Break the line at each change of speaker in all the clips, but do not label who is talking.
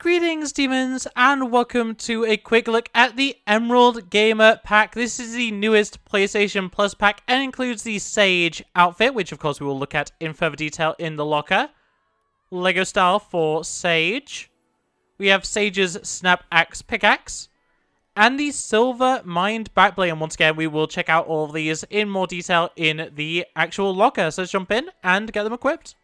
Greetings, demons, and welcome to a quick look at the Emerald Gamer pack. This is the newest PlayStation Plus pack and includes the Sage outfit, which of course we will look at in further detail in the locker. Lego style for Sage. We have Sage's Snap Axe pickaxe. And the Silver Mind backblade. And once again, we will check out all of these in more detail in the actual locker. So let's jump in and get them equipped.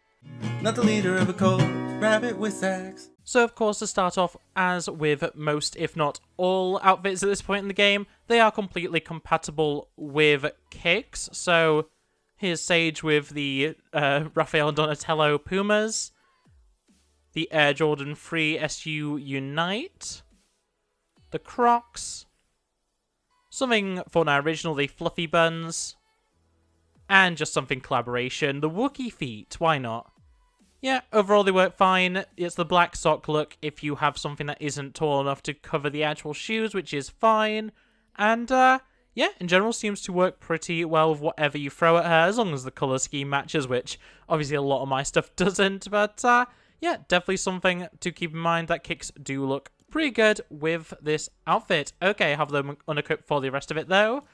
Not the leader of a cult, RabbitWithAxe.
So of course, to start off, as with most, if not all outfits at this point in the game, they are completely compatible with kicks. So here's Sage with the Raphael and Donatello Pumas, the Air Jordan 3 SU Unite, the Crocs, something Fortnite original, the Fluffy Buns, and just something collaboration, the Wookiee feet, why not? Yeah, overall they work fine. It's the black sock look if you have something that isn't tall enough to cover the actual shoes, which is fine. And, yeah, in general seems to work pretty well with whatever you throw at her, as long as the colour scheme matches, which obviously a lot of my stuff doesn't. But, yeah, definitely something to keep in mind that kicks do look pretty good with this outfit. Okay, I have them unequipped for the rest of it, though.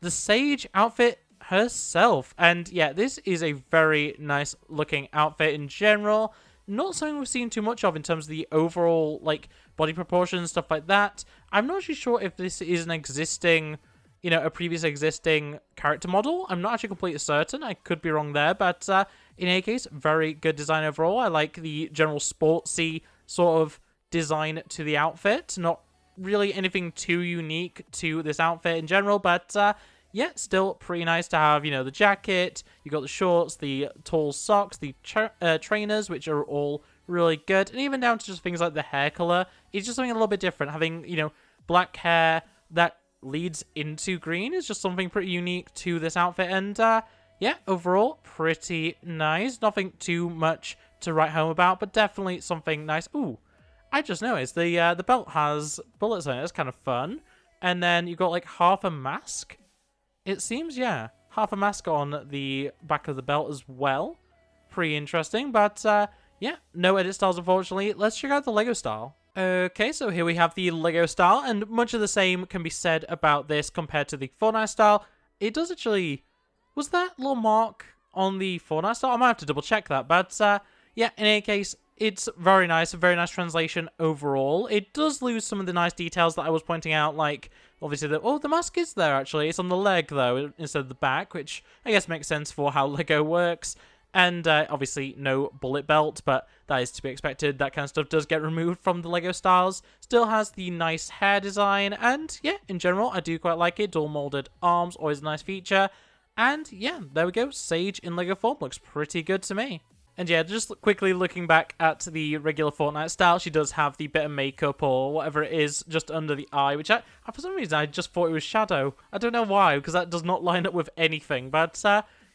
The Sage outfit herself, and yeah, this is a very nice looking outfit in general. Not something we've seen too much of in terms of the overall like body proportions, stuff like that. I'm not actually sure if this is an existing, you know, a previous existing character model. I'm not actually completely certain. I could be wrong there, but in any case, very good design overall. I like the general sportsy sort of design to the outfit. Not really anything too unique to this outfit in general, but yeah, still pretty nice to have, you know, the jacket, you got the shorts, the tall socks, the trainers, which are all really good, and even down to just things like the hair color. It's just something a little bit different. Having, you know, black hair that leads into green is just something pretty unique to this outfit, and yeah, overall, pretty nice. Nothing too much to write home about, but definitely something nice. Ooh, I just noticed the belt has bullets on it. It's kind of fun. And then you got like half a mask. It seems, yeah, half a mask on the back of the belt as well. Pretty interesting, but yeah, no edit styles, unfortunately. Let's check out the Lego style. Okay, so here we have the Lego style, and much of the same can be said about this compared to the Fortnite style. It does actually... Was that little mark on the Fortnite style? I might have to double check that, but yeah, in any case, it's very nice, a very nice translation overall. It does lose some of the nice details that I was pointing out, like, obviously, the mask is there, actually. It's on the leg, though, instead of the back, which I guess makes sense for how Lego works. And, obviously, no bullet belt, but that is to be expected. That kind of stuff does get removed from the Lego styles. Still has the nice hair design, and, yeah, in general, I do quite like it. Dual molded arms, always a nice feature. And, yeah, there we go. Sage in Lego form looks pretty good to me. And yeah, just quickly looking back at the regular Fortnite style, she does have the bit of makeup or whatever it is just under the eye, which for some reason I just thought it was shadow. I don't know why, because that does not line up with anything. But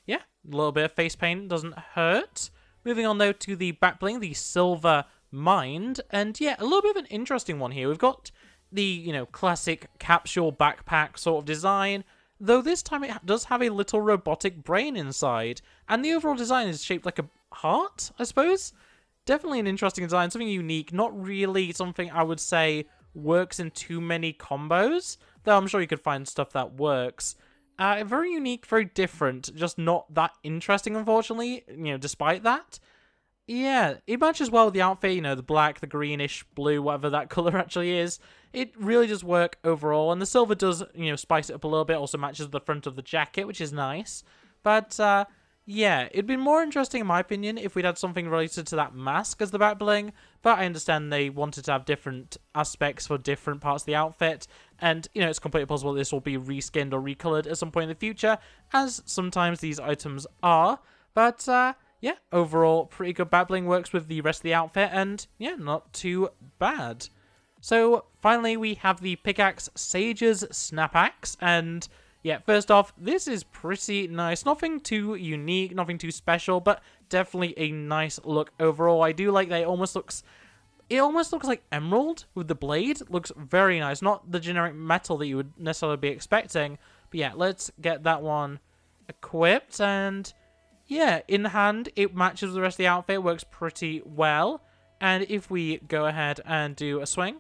yeah, a little bit of face paint doesn't hurt. Moving on though to the back bling, the Silver Mind. And yeah, a little bit of an interesting one here. We've got the, you know, classic capsule backpack sort of design, though this time it does have a little robotic brain inside. And the overall design is shaped like a heart, I suppose. Definitely an interesting design, something unique, not really something I would say works in too many combos, though I'm sure you could find stuff that works. Very unique, very different, just not that interesting, unfortunately, you know, despite that. Yeah, it matches well with the outfit, you know, the black, the greenish, blue, whatever that color actually is. It really does work overall, and the silver does, you know, spice it up a little bit, also matches the front of the jacket, which is nice. But, yeah, it'd be more interesting, in my opinion, if we'd had something related to that mask as the back bling, but I understand they wanted to have different aspects for different parts of the outfit, and, you know, it's completely possible this will be reskinned or recolored at some point in the future, as sometimes these items are, but, yeah, overall, pretty good back bling, works with the rest of the outfit, and, yeah, not too bad. So, finally, we have the pickaxe Sage's Snap Axe, and yeah, first off, this is pretty nice. Nothing too unique, nothing too special, but definitely a nice look overall. I do like that it almost looks like emerald with the blade. It looks very nice. Not the generic metal that you would necessarily be expecting. But yeah, let's get that one equipped. And yeah, in hand, it matches with the rest of the outfit. Works pretty well. And if we go ahead and do a swing,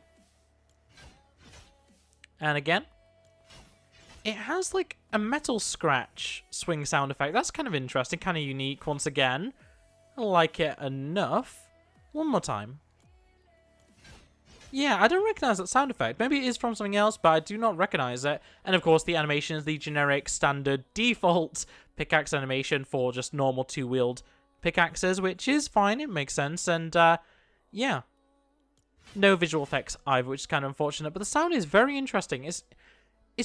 and again, it has like a metal scratch swing sound effect. That's kind of interesting, kind of unique once again. I like it enough. One more time. Yeah, I don't recognize that sound effect. Maybe it is from something else, but I do not recognize it. And of course, the animation is the generic, standard, default pickaxe animation for just normal two-wheeled pickaxes, which is fine. It makes sense. And, yeah. No visual effects either, which is kind of unfortunate. But the sound is very interesting. It's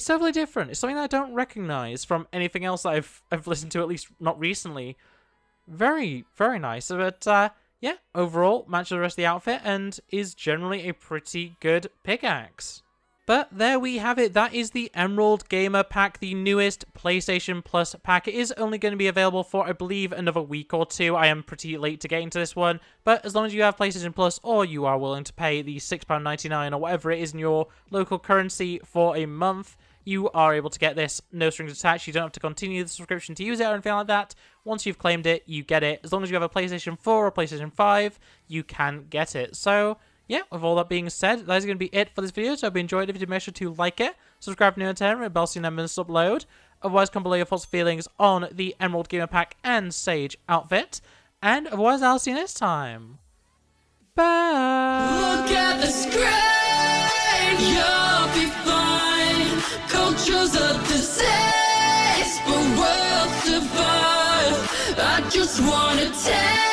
totally different. It's something that I don't recognize from anything else that I've listened to, at least not recently. Very, very nice. But, yeah, overall, matches the rest of the outfit and is generally a pretty good pickaxe. But there we have it. That is the Emerald Gamer Pack, the newest PlayStation Plus pack. It is only going to be available for, I believe, another week or two. I am pretty late to get into this one. But as long as you have PlayStation Plus or you are willing to pay the £6.99 or whatever it is in your local currency for a month, you are able to get this, no strings attached. You don't have to continue the subscription to use it or anything like that. Once you've claimed it, you get it. As long as you have a PlayStation 4 or PlayStation 5, you can get it. So, yeah, with all that being said, that is going to be it for this video. So I hope you enjoyed it. If you did, make sure to like it, subscribe if you're new and turn, red bell so you never miss an upload. Otherwise, comment below your thoughts and feelings on the Emerald Gamer Pack and Sage outfit. And otherwise, I'll see you next time. Bye!
Look at the screen, you'll be fine. Culture's a disease, but we'll survive. I just wanna take